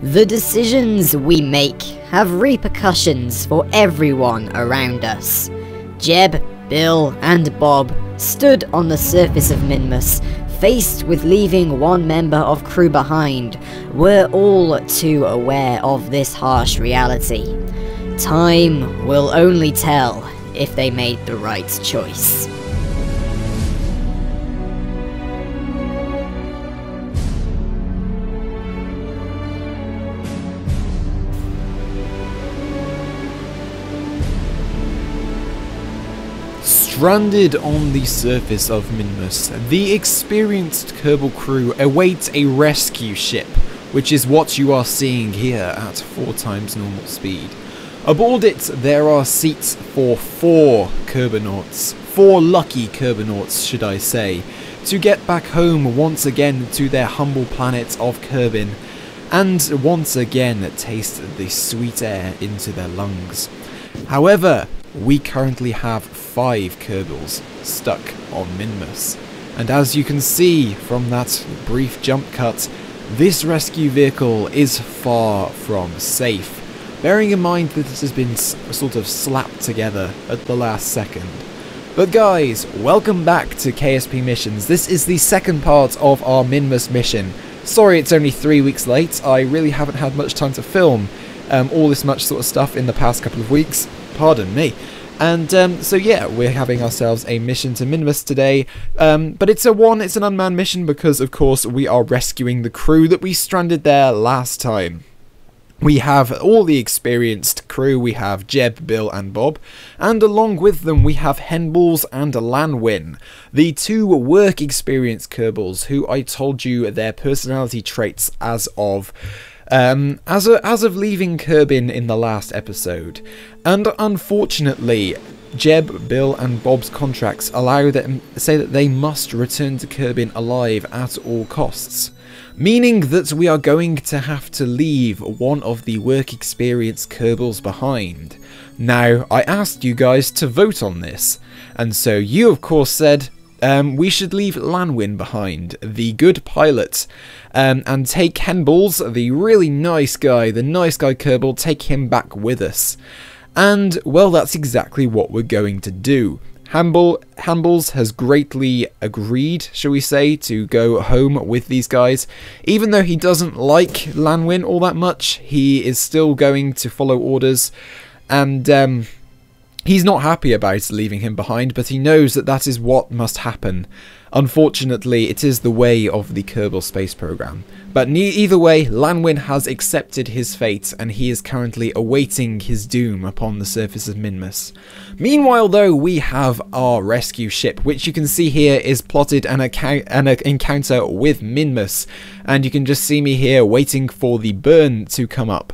The decisions we make have repercussions for everyone around us. Jeb, Bill, and Bob stood on the surface of Minmus, faced with leaving one member of crew behind, were all too aware of this harsh reality. Time will only tell if they made the right choice. Stranded on the surface of Minmus, the experienced Kerbal crew awaits a rescue ship, which is what you are seeing here at 4 times normal speed. Aboard it, there are seats for 4 Kerbonauts, 4 lucky Kerbonauts should I say, to get back home once again to their humble planet of Kerbin, and once again taste the sweet air into their lungs. However, we currently have 5 Kerbals stuck on Minmus, and as you can see from that brief jump cut, this rescue vehicle is far from safe, bearing in mind that it has been sort of slapped together at the last second. But guys, welcome back to KSP Missions. This is the second part of our Minmus mission. Sorry it's only 3 weeks late, I really haven't had much time to film all this much sort of stuff in the past couple of weeks. Pardon me. And so yeah, we're having ourselves a mission to Minmus today, but it's an unmanned mission because of course we are rescuing the crew that we stranded there last time. We have all the experienced crew, we have Jeb, Bill and Bob, and along with them we have Kerbals and Lanwin, the 2 work experienced Kerbals who I told you their personality traits as of leaving Kerbin in the last episode. And unfortunately, Jeb, Bill and Bob's contracts say that they must return to Kerbin alive at all costs. Meaning that we are going to have to leave one of the work experience Kerbals behind. Now, I asked you guys to vote on this, and so you of course said we should leave Lanwin behind, the good pilot, and take Kerbals, the really nice guy, Kerbal, take him back with us. And, well, that's exactly what we're going to do. Kerbals has greatly agreed, shall we say, to go home with these guys. Even though he doesn't like Lanwin all that much, he is still going to follow orders, and he's not happy about leaving him behind, but he knows that that is what must happen. Unfortunately, it is the way of the Kerbal space program. But either way, Lanwin has accepted his fate, and he is currently awaiting his doom upon the surface of Minmus. Meanwhile, though, we have our rescue ship, which you can see here is plotted an encounter with Minmus, and you can just see me here waiting for the burn to come up.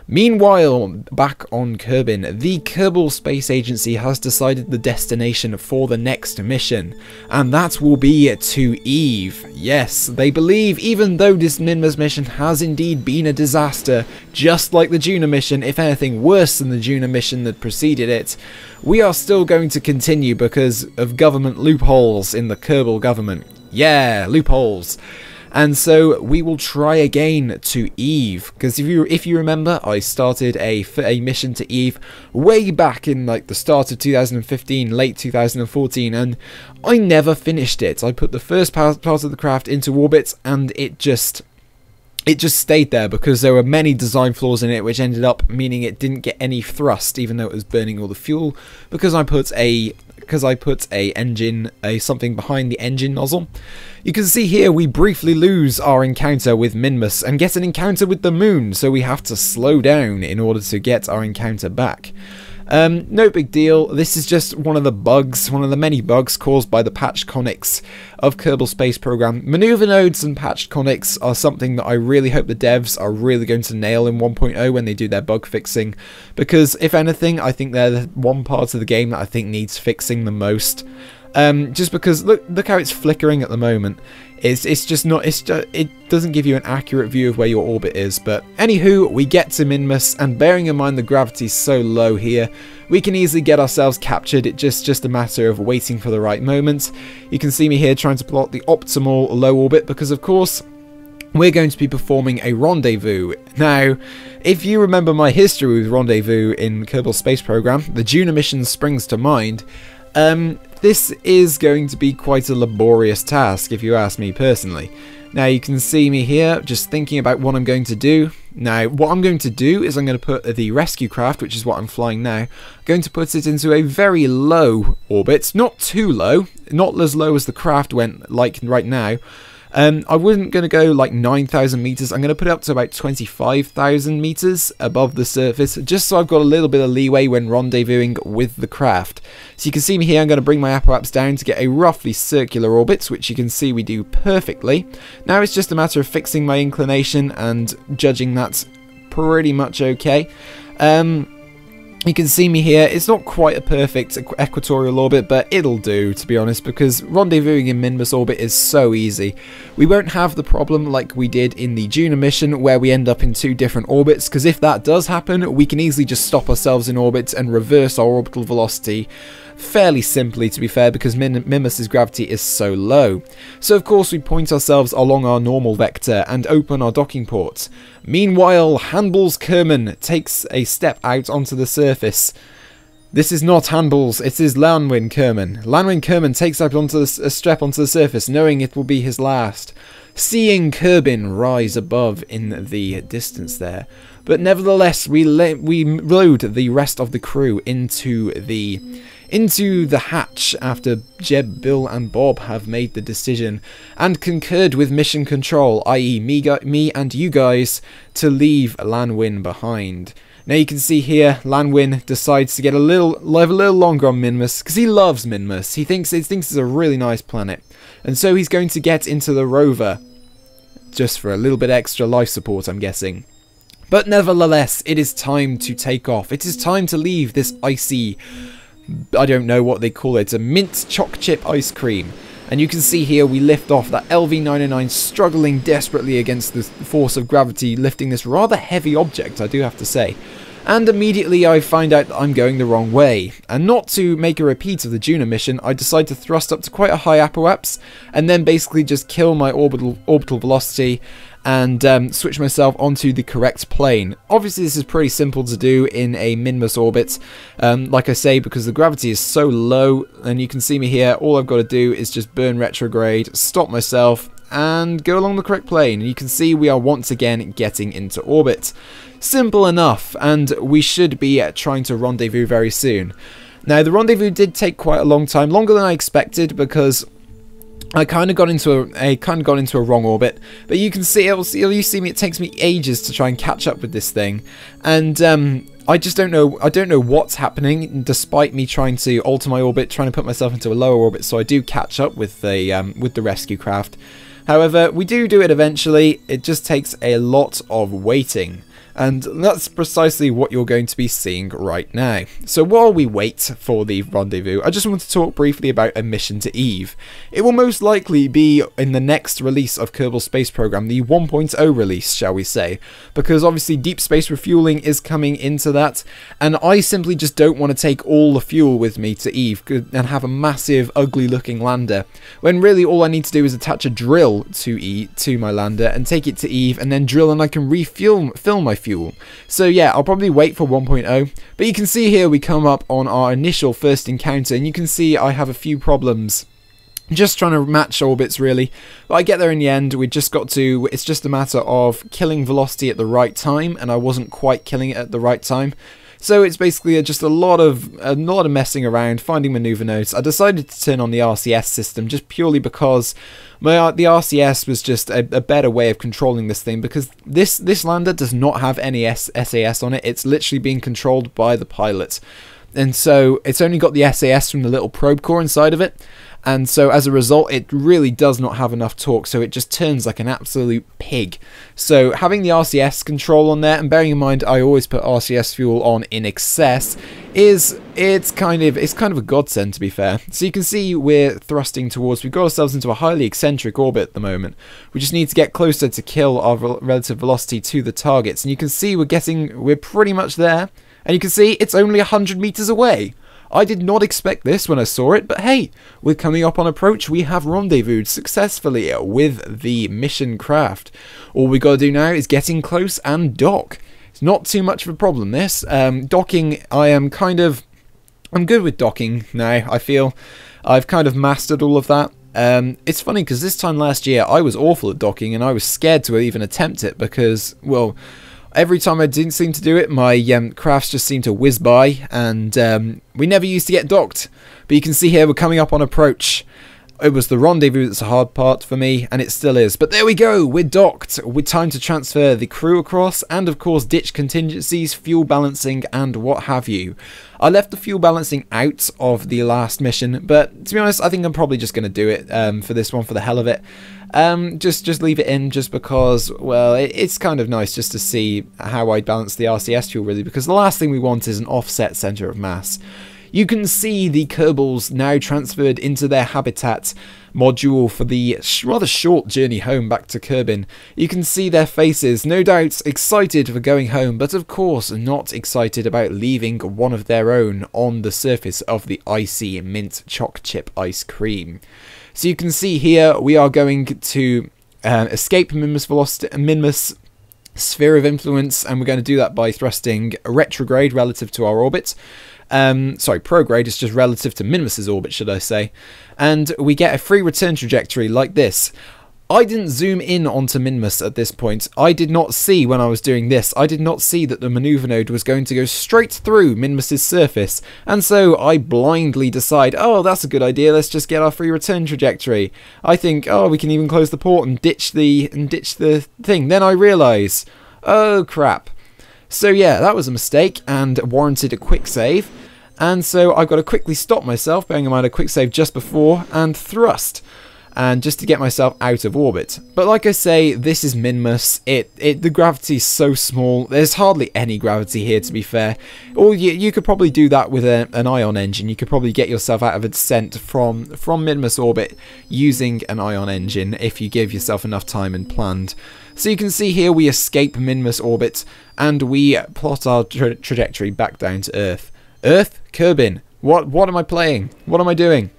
Meanwhile, back on Kerbin, the Kerbal Space Agency has decided the destination for the next mission, and that will be to Eve. Yes, they believe even though this Minmus mission has indeed been a disaster, just like the Juno mission, if anything worse than the Juno mission that preceded it, we are still going to continue because of government loopholes in the Kerbal government. Yeah, loopholes. And so we will try again to Eve, because if you remember, I started a mission to Eve way back in like the start of 2015, late 2014, and I never finished it. I put the first part of the craft into orbit, and it just stayed there because there were many design flaws in it, which ended up meaning it didn't get any thrust, even though it was burning all the fuel, because I put something behind the engine nozzle. You can see here we briefly lose our encounter with Minmus and get an encounter with the moon, so we have to slow down in order to get our encounter back. No big deal, this is just one of the many bugs caused by the patched conics of Kerbal Space Program. Maneuver nodes and patched conics are something that I really hope the devs are really going to nail in 1.0 when they do their bug fixing, because if anything, I think they're the one part of the game that I think needs fixing the most. Just because look how it's flickering at the moment. It's just not, it doesn't give you an accurate view of where your orbit is. But anywho, we get to Minmus, and bearing in mind the gravity's so low here, we can easily get ourselves captured. It's just a matter of waiting for the right moment. You can see me here trying to plot the optimal low orbit, because of course we're going to be performing a rendezvous. Now, if you remember my history with rendezvous in Kerbal Space Program, the Juno mission springs to mind. This is going to be quite a laborious task, if you ask me personally. Now, you can see me here, just thinking about what I'm going to do. Now, what I'm going to do is I'm going to put the rescue craft, which is what I'm flying now, going to put it into a very low orbit. Not too low, not as low as the craft went, like right now. I wasn't going to go like 9,000 meters. I'm going to put it up to about 25,000 meters above the surface, just so I've got a little bit of leeway when rendezvousing with the craft. So you can see me here, I'm going to bring my apoapse down to get a roughly circular orbit, which you can see we do perfectly. Now it's just a matter of fixing my inclination and judging that's pretty much okay. You can see me here, it's not quite a perfect equatorial orbit, but it'll do, to be honest, because rendezvousing in Minmus orbit is so easy. We won't have the problem like we did in the Juno mission, where we end up in 2 different orbits, because if that does happen, we can easily just stop ourselves in orbit and reverse our orbital velocity fairly simply, to be fair, because Minmus's gravity is so low. So of course we point ourselves along our normal vector and open our docking ports. Meanwhile, Handball's Kerman takes a step out onto the surface. This is not Handball's, it is Lanwin Kerman. Lanwin Kerman takes out onto a step onto the surface, knowing it will be his last. Seeing Kerbin rise above in the distance there. But nevertheless, we load the rest of the crew into the hatch after Jeb, Bill and Bob have made the decision and concurred with mission control, i.e. me and you guys, to leave Lanwin behind. Now you can see here, Lanwin decides to get live a little longer on Minmus, because he loves Minmus. He thinks it's a really nice planet. And so he's going to get into the rover, just for a little bit extra life support, I'm guessing. But nevertheless, it is time to take off. It is time to leave this icy, I don't know what they call it, a mint choc chip ice cream. And you can see here we lift off, that LV-909 struggling desperately against the force of gravity, lifting this rather heavy object, I do have to say. And immediately I find out that I'm going the wrong way. And not to make a repeat of the Juno mission, I decide to thrust up to quite a high apoapse, and then basically just kill my orbital velocity and switch myself onto the correct plane. Obviously this is pretty simple to do in a Minmus orbit, like I say, because the gravity is so low, and you can see me here, all I've got to do is just burn retrograde, stop myself, and go along the correct plane. And you can see we are once again getting into orbit. Simple enough, and we should be trying to rendezvous very soon. Now the rendezvous did take quite a long time, longer than I expected, because I kind of got into a wrong orbit, but you can see you see me. It takes me ages to try and catch up with this thing, and I just don't know. I don't know what's happening. Despite me trying to alter my orbit, trying to put myself into a lower orbit, so I do catch up with the rescue craft. However, we do it eventually. It just takes a lot of waiting. And that's precisely what you're going to be seeing right now. So while we wait for the rendezvous, I just want to talk briefly about a mission to Eve. It will most likely be in the next release of Kerbal Space Program, the 1.0 release, shall we say, because obviously deep space refueling is coming into that, and I simply just don't want to take all the fuel with me to Eve and have a massive, ugly looking lander, when really all I need to do is attach a drill to my lander and take it to Eve, and then drill, and I can refuel my fuel. So yeah, I'll probably wait for 1.0, but you can see here we come up on our initial first encounter, and you can see I have a few problems. Just trying to match orbits really, but I get there in the end. It's just a matter of killing velocity at the right time, and I wasn't quite killing it at the right time. So it's basically just a lot of messing around, finding maneuver nodes. I decided to turn on the RCS system just purely because the RCS was just a better way of controlling this thing, because this lander does not have any SAS on it. It's literally being controlled by the pilot. And so it's only got the SAS from the little probe core inside of it. And so as a result, it really does not have enough torque, so it just turns like an absolute pig. So having the RCS control on there, and bearing in mind I always put RCS fuel on in excess, it's kind of a godsend, to be fair. So you can see we're thrusting towards, we've got ourselves into a highly eccentric orbit at the moment. We just need to get closer to kill our relative velocity to the targets, and you can see we're pretty much there. And you can see it's only 100 meters away. I did not expect this when I saw it, but hey, we're coming up on approach. We have rendezvoused successfully with the mission craft. All we gotta do now is get in close and dock. It's not too much of a problem, this. Docking, I'm good with docking now. I feel I've kind of mastered all of that. It's funny because this time last year I was awful at docking and I was scared to even attempt it because, well, every time I didn't seem to do it, my crafts just seemed to whiz by, and we never used to get docked. But you can see here we're coming up on approach. It was the rendezvous that's a hard part for me, and it still is. But there we go, we're docked. With time to transfer the crew across, and of course ditch contingencies, fuel balancing, and what have you. I left the fuel balancing out of the last mission, but to be honest, I think I'm probably just going to do it for this one for the hell of it. Just leave it in just because, well, it's kind of nice just to see how I balance the RCS fuel, really, because the last thing we want is an offset center of mass. You can see the Kerbals now transferred into their habitat module for the rather short journey home back to Kerbin. You can see their faces, no doubt excited for going home, but of course not excited about leaving one of their own on the surface of the icy mint choc chip ice cream. So you can see here we are going to escape Minmus sphere of influence, and we're going to do that by thrusting retrograde relative to our orbit. Sorry, prograde is just relative to Minmus's orbit, should I say. And we get a free return trajectory like this. I didn't zoom in onto Minmus at this point. I did not see, when I was doing this, I did not see that the maneuver node was going to go straight through Minmus's surface. And so I blindly decide, oh, that's a good idea, let's just get our free return trajectory. I think, oh, we can even close the port and ditch the thing. Then I realise, oh crap. So yeah, that was a mistake and warranted a quick save. And so I've got to quickly stop myself, bearing in mind a quick save just before, and thrust. And just to get myself out of orbit. But like I say, this is Minmus. The gravity's so small. There's hardly any gravity here, to be fair. Or you could probably do that with an ion engine. You could probably get yourself out of a descent from Minmus orbit using an ion engine if you give yourself enough time and planned. So you can see here we escape Minmus orbit and we plot our trajectory back down to Earth. Earth? Kerbin. What am I playing? What am I doing?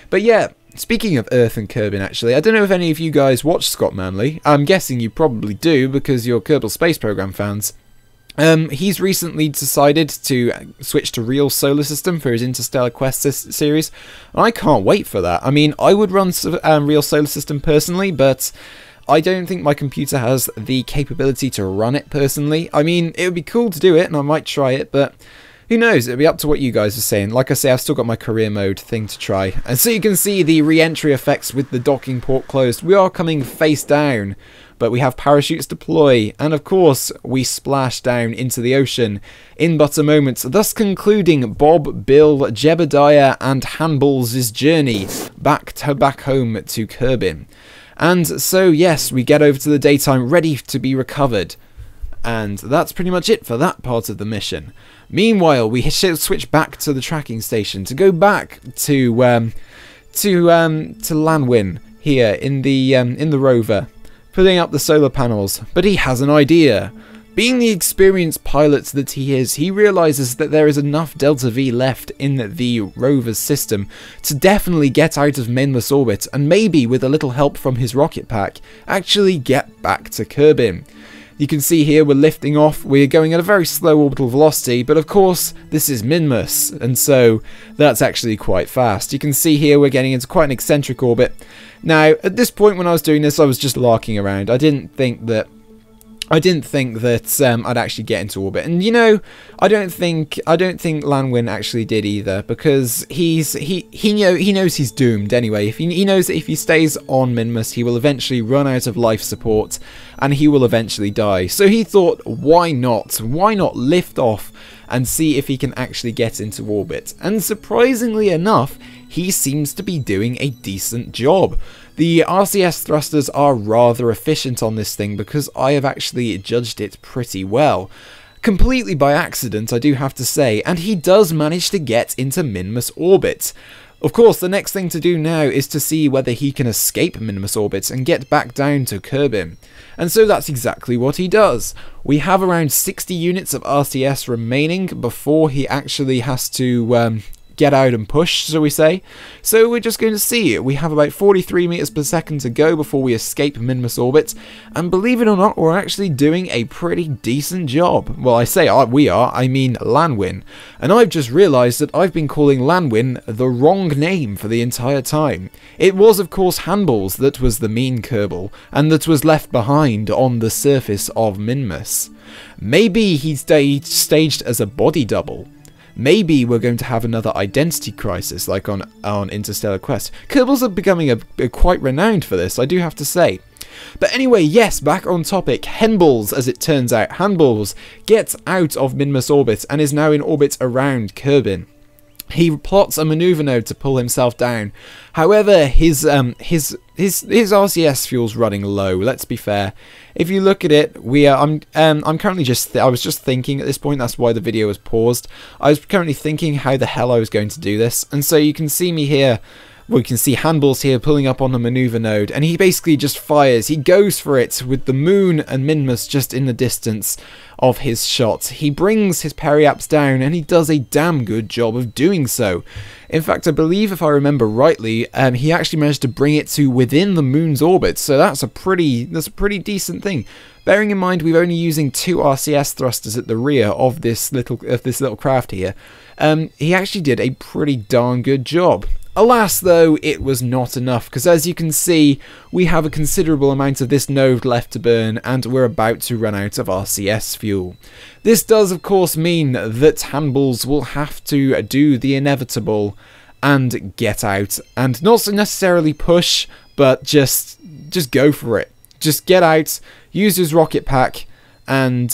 But yeah, speaking of Earth and Kerbin, actually, I don't know if any of you guys watch Scott Manley. I'm guessing you probably do because you're Kerbal Space Program fans. He's recently decided to switch to Real Solar System for his Interstellar Quest series, and I can't wait for that. I mean, I would run Real Solar System personally, but I don't think my computer has the capability to run it personally. I mean, it would be cool to do it, and I might try it, but who knows, it'll be up to what you guys are saying. Like I say, I've still got my career mode thing to try. And so you can see the re-entry effects with the docking port closed. We are coming face down, but we have parachutes deploy. And of course, we splash down into the ocean in but a moment, thus concluding Bob, Bill, Jebediah and Handballs' journey back home to Kerbin. And so, yes, we get over to the daytime ready to be recovered. And that's pretty much it for that part of the mission. Meanwhile, we switch back to the tracking station to go back to Lanwin here in the rover, putting up the solar panels. But he has an idea. Being the experienced pilot that he is, he realizes that there is enough Delta V left in the rover's system to definitely get out of Minmus orbit, and maybe with a little help from his rocket pack, actually get back to Kerbin. You can see here we're lifting off, we're going at a very slow orbital velocity, but of course this is Minmus, and so that's actually quite fast. You can see here we're getting into quite an eccentric orbit. Now, at this point when I was doing this, I was just larking around. I didn't think that I'd actually get into orbit, and you know, I don't think Lanwin actually did either, because he knows he's doomed anyway. He knows that if he stays on Minmus, he will eventually run out of life support, and he will eventually die. So he thought, why not lift off and see if he can actually get into orbit? And surprisingly enough, he seems to be doing a decent job. The RCS thrusters are rather efficient on this thing because I have actually judged it pretty well. Completely by accident, I do have to say, and he does manage to get into Minmus orbit. Of course, the next thing to do now is to see whether he can escape Minmus orbit and get back down to Kerbin. And so that's exactly what he does. We have around 60 units of RCS remaining before he actually has to get out and push, shall we say. So we're just going to see. We have about 43 meters per second to go before we escape Minmus orbit, and believe it or not, we're actually doing a pretty decent job. Well, I say we are, I mean Lanwin. And I've just realised that I've been calling Lanwin the wrong name for the entire time. It was, of course, Kerbals that was the mean Kerbal, and that was left behind on the surface of Minmus. Maybe he staged as a body double. Maybe we're going to have another identity crisis like on Interstellar Quest. Kerbals are becoming quite renowned for this, I do have to say. But anyway, yes, back on topic. Kerbals, as it turns out. Kerbals gets out of Minmus orbit and is now in orbit around Kerbin. He plots a maneuver node to pull himself down. However, his RCS fuel's running low. Let's be fair. If you look at it, I'm currently I was just thinking at this point. That's why the video was paused. I was currently thinking how the hell I was going to do this, and so you can see me here. We can see Kerbals here pulling up on the maneuver node, and he basically just fires. He goes for it with the moon and Minmus just in the distance of his shot. He brings his periaps down, and he does a damn good job of doing so. In fact, I believe, if I remember rightly, he actually managed to bring it to within the moon's orbit, so that's a pretty decent thing. Bearing in mind we're only using 2 RCS thrusters at the rear of this little craft here, he actually did a pretty darn good job. Alas, though, it was not enough, because as you can see, we have a considerable amount of this node left to burn, and we're about to run out of RCS fuel. This does, of course, mean that Kerbals will have to do the inevitable and get out, and not necessarily push, but just go for it. Just get out, use his rocket pack, and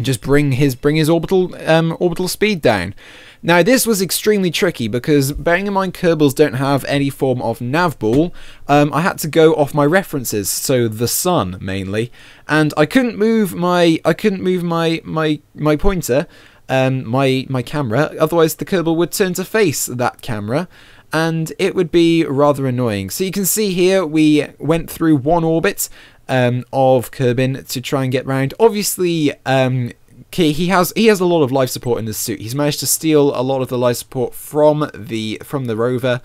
just bring his orbital speed down. Now, this was extremely tricky because, bearing in mind Kerbals don't have any form of nav ball, I had to go off my references, so the sun mainly, and I couldn't move my pointer, my camera. Otherwise, the Kerbal would turn to face that camera, and it would be rather annoying. So you can see here we went through one orbit of Kerbin to try and get round. Obviously, he has a lot of life support in this suit. He's managed to steal a lot of the life support from the rover,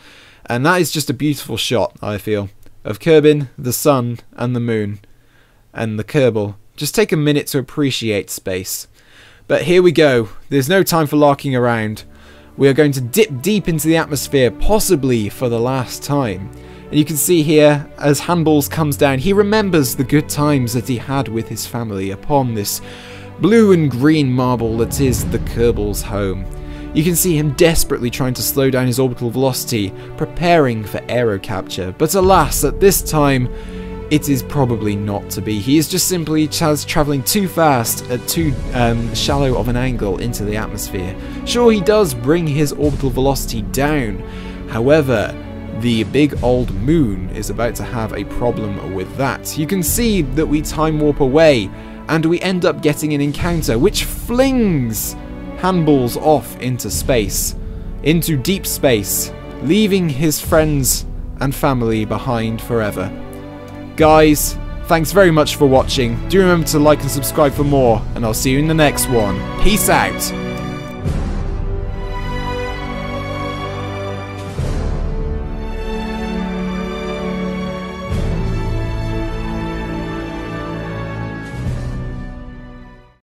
and that is just a beautiful shot, I feel, of Kerbin, the sun, and the moon, and the Kerbal. Just take a minute to appreciate space. But here we go. There's no time for larking around. We are going to dip deep into the atmosphere, possibly for the last time. And you can see here, as Kerbals comes down, he remembers the good times that he had with his family upon this blue and green marble that is the Kerbals' home. You can see him desperately trying to slow down his orbital velocity, preparing for aero capture, but alas, at this time, it is probably not to be. He is just simply travelling too fast at too shallow of an angle into the atmosphere. Sure, he does bring his orbital velocity down, however, the big old moon is about to have a problem with that. You can see that we time warp away, and we end up getting an encounter which flings Kerbals off into space, into deep space, leaving his friends and family behind forever. Guys, thanks very much for watching. Do remember to like and subscribe for more, and I'll see you in the next one. Peace out!